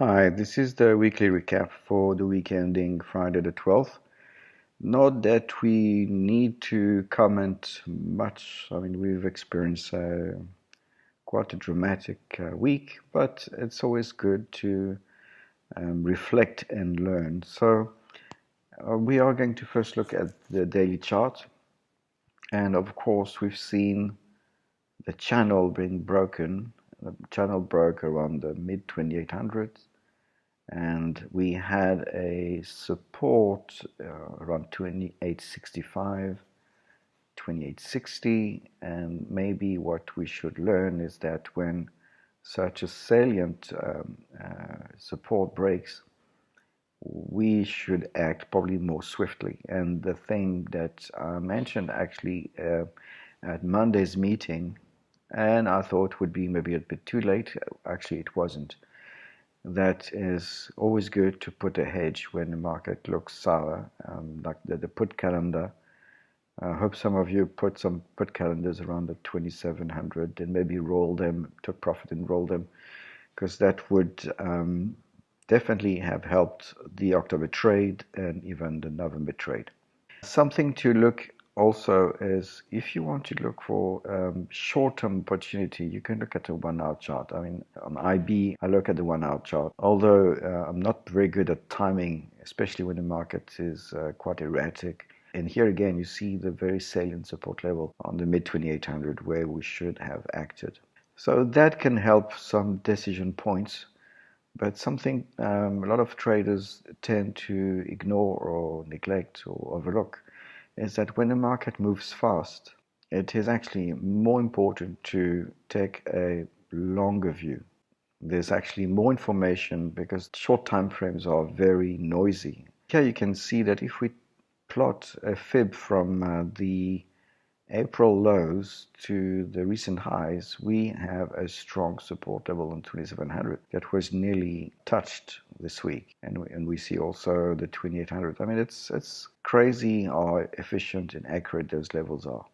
Hi, this is the weekly recap for the week ending Friday the 12th. Not that we need to comment much. I mean, we've experienced quite a dramatic week, but it's always good to reflect and learn. So, we are going to first look at the daily chart. And of course, we've seen the channel being broken. The channel broke around the mid 2800s. And we had a support around 2865, 2860, and maybe what we should learn is that when such a salient support breaks, we should act probably more swiftly. And the thing that I mentioned actually at Monday's meeting, and I thought would be maybe a bit too late, actually it wasn't. That is always good to put a hedge when the market looks sour, like the put calendar. I hope some of you put some put calendars around the 2700 and maybe roll them, took profit and rolled them, because that would definitely have helped the October trade and even the November trade. Something to look also is if you want to look for short-term opportunity, you can look at a 1 hour chart. I mean, on IB, I look at the 1 hour chart. Although I'm not very good at timing, especially when the market is quite erratic. And here again, you see the very salient support level on the mid 2800 where we should have acted. So that can help some decision points. But something a lot of traders tend to ignore or neglect or overlook is that when the market moves fast, it is actually more important to take a longer view. There's actually more information because short time frames are very noisy. Here you can see that if we plot a fib from the April lows to the recent highs, we have a strong support level on 2700 that was nearly touched this week. And we see also the 2800. I mean, it's crazy how efficient and accurate those levels are.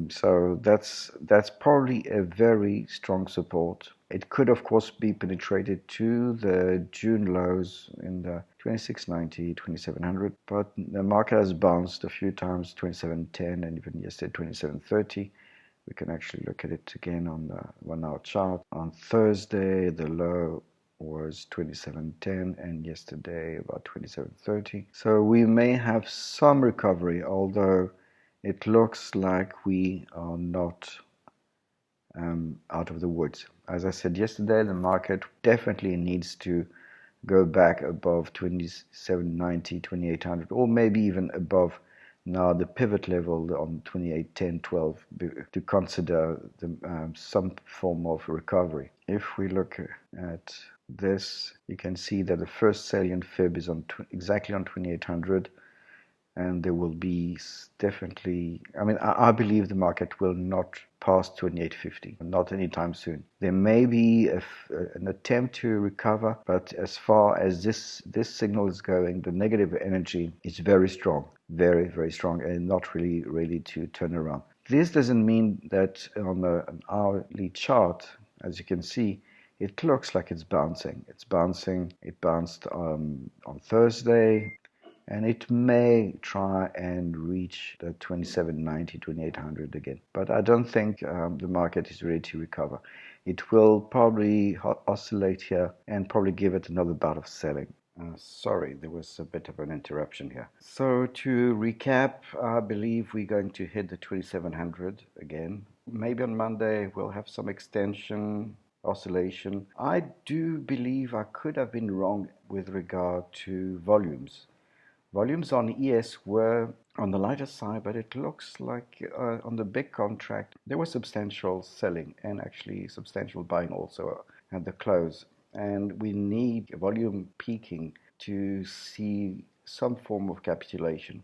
So that's probably a very strong support. It could, of course, be penetrated to the June lows in the 2690, 2700, but the market has bounced a few times, 2710 and even yesterday 2730. We can actually look at it again on the 1 hour chart. On Thursday, the low was 2710 and yesterday about 2730. So we may have some recovery, although it looks like we are not out of the woods. As I said yesterday, the market definitely needs to go back above 2790, 2800, or maybe even above now the pivot level on 2810, 12 to consider some form of recovery. If we look at this, you can see that the first salient fib is on exactly on 2800. And there will be definitely, I mean, I believe the market will not pass 2850, not anytime soon. There may be an attempt to recover, but as far as this signal is going, the negative energy is very strong, very, very strong, and not really ready to turn around. This doesn't mean that on an hourly chart, as you can see, it looks like it's bouncing. It's bouncing. It bounced on Thursday. And it may try and reach the 2790, 2800 again. But I don't think the market is ready to recover. It will probably oscillate here and probably give it another bout of selling. Sorry, there was a bit of an interruption here. So to recap, I believe we're going to hit the 2700 again. Maybe on Monday we'll have some extension, oscillation. I do believe I could have been wrong with regard to volumes. Volumes on ES were on the lighter side, but it looks like on the big contract there was substantial selling and actually substantial buying also at the close. And we need volume peaking to see some form of capitulation.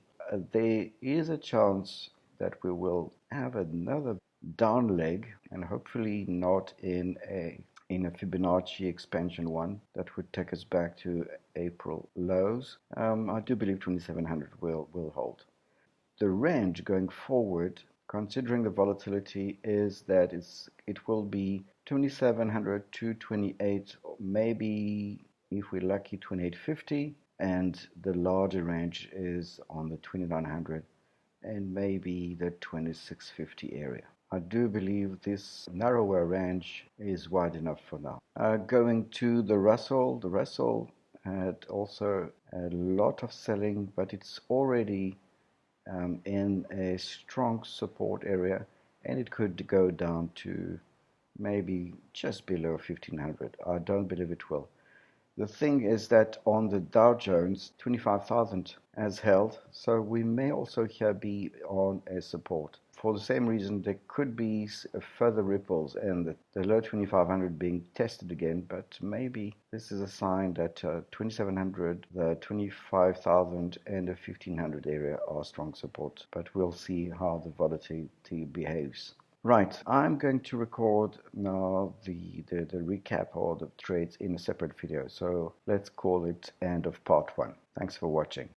There is a chance that we will have another down leg, and hopefully not in a Fibonacci expansion one that would take us back to April lows. I do believe 2700 will hold. The range going forward, considering the volatility, is that it will be 2700 to 28, maybe if we're lucky, 2850, and the larger range is on the 2900 and maybe the 2650 area. I do believe this narrower range is wide enough for now. Going to the Russell had also a lot of selling, but it's already in a strong support area, and it could go down to maybe just below 1500. I don't believe it will. The thing is that on the Dow Jones, 25,000 has held, so we may also here be on a support. For the same reason, there could be further ripples and the low 2500 being tested again, but maybe this is a sign that 2700, the 25,000 and the 1500 area are strong supports, but we'll see how the volatility behaves. Right, I'm going to record now the recap or the trades in a separate video. So let's call it end of part 1. Thanks for watching.